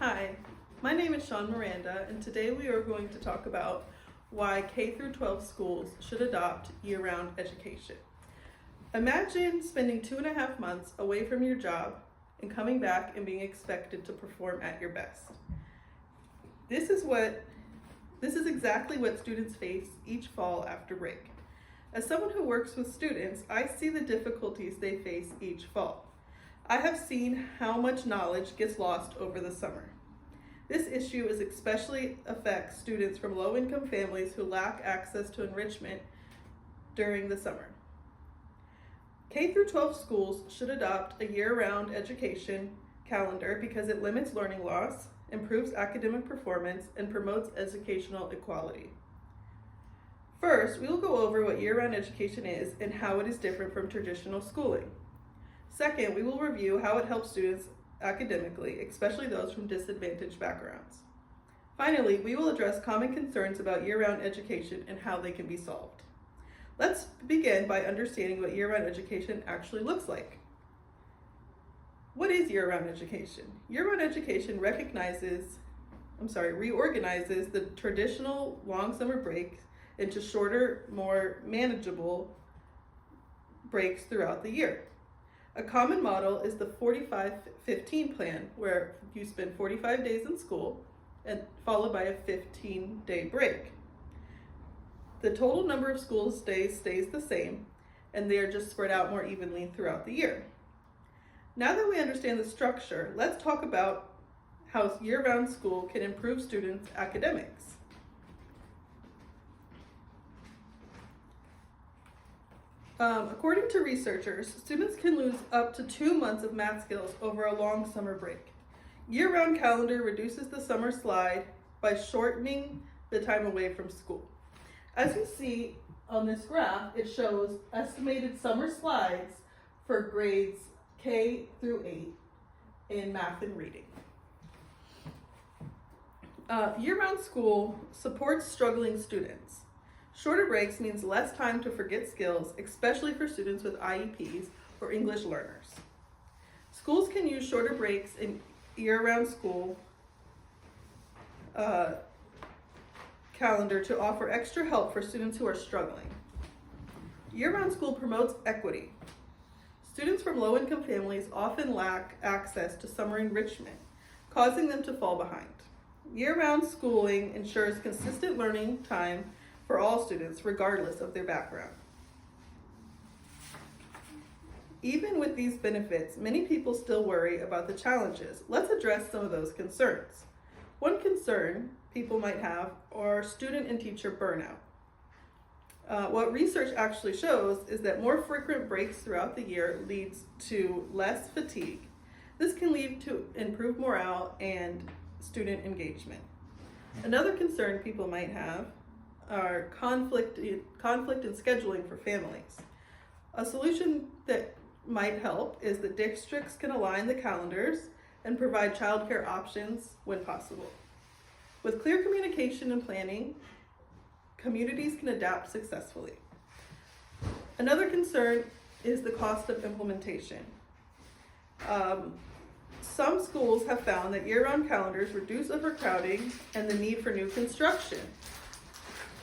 Hi, my name is Sean Miranda, and today we are going to talk about why K-12 schools should adopt year-round education. Imagine spending 2.5 months away from your job and coming back and being expected to perform at your best. This is exactly what students face each fall after break. As someone who works with students, I see the difficulties they face each fall. I have seen how much knowledge gets lost over the summer. This issue especially affects students from low-income families who lack access to enrichment during the summer. K-12 schools should adopt a year-round education calendar because it limits learning loss, improves academic performance, and promotes educational equality. First, we will go over what year-round education is and how it is different from traditional schooling. Second, we will review how it helps students academically, especially those from disadvantaged backgrounds. Finally, we will address common concerns about year-round education and how they can be solved. Let's begin by understanding what year-round education actually looks like. What is year-round education? Year-round education reorganizes the traditional long summer breaks into shorter, more manageable breaks throughout the year. A common model is the 45-15 plan, where you spend 45 days in school and followed by a 15-day break. The total number of school days stays the same, and they are just spread out more evenly throughout the year. Now that we understand the structure, let's talk about how year-round school can improve students' academics. According to researchers, students can lose up to 2 months of math skills over a long summer break. Year-round calendar reduces the summer slide by shortening the time away from school. As you see on this graph, it shows estimated summer slides for grades K through 8 in math and reading. Year-round school supports struggling students. Shorter breaks means less time to forget skills, especially for students with IEPs or English learners. Schools can use shorter breaks in year-round school calendar to offer extra help for students who are struggling. Year-round school promotes equity. Students from low-income families often lack access to summer enrichment, causing them to fall behind. Year-round schooling ensures consistent learning time for all students, regardless of their background. Even with these benefits, many people still worry about the challenges. Let's address some of those concerns. One concern people might have are student and teacher burnout. What research actually shows is that more frequent breaks throughout the year leads to less fatigue. This can lead to improved morale and student engagement. Another concern people might have are conflict in scheduling for families. A solution that might help is that districts can align the calendars and provide childcare options when possible. With clear communication and planning, communities can adapt successfully. Another concern is the cost of implementation. Some schools have found that year-round calendars reduce overcrowding and the need for new construction.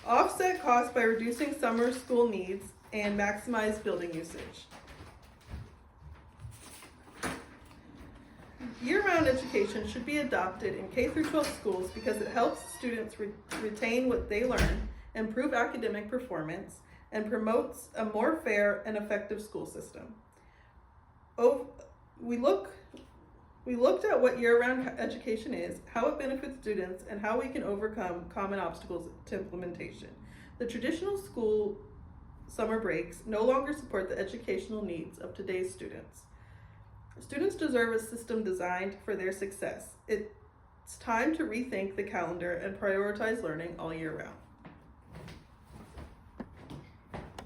Offset costs by reducing summer school needs and maximize building usage. Year-round education should be adopted in K-12 schools because it helps students retain what they learn, improve academic performance, and promotes a more fair and effective school system. We looked at what year-round education is, how it benefits students, and how we can overcome common obstacles to implementation. The traditional school summer breaks no longer support the educational needs of today's students. Students deserve a system designed for their success. It's time to rethink the calendar and prioritize learning all year round.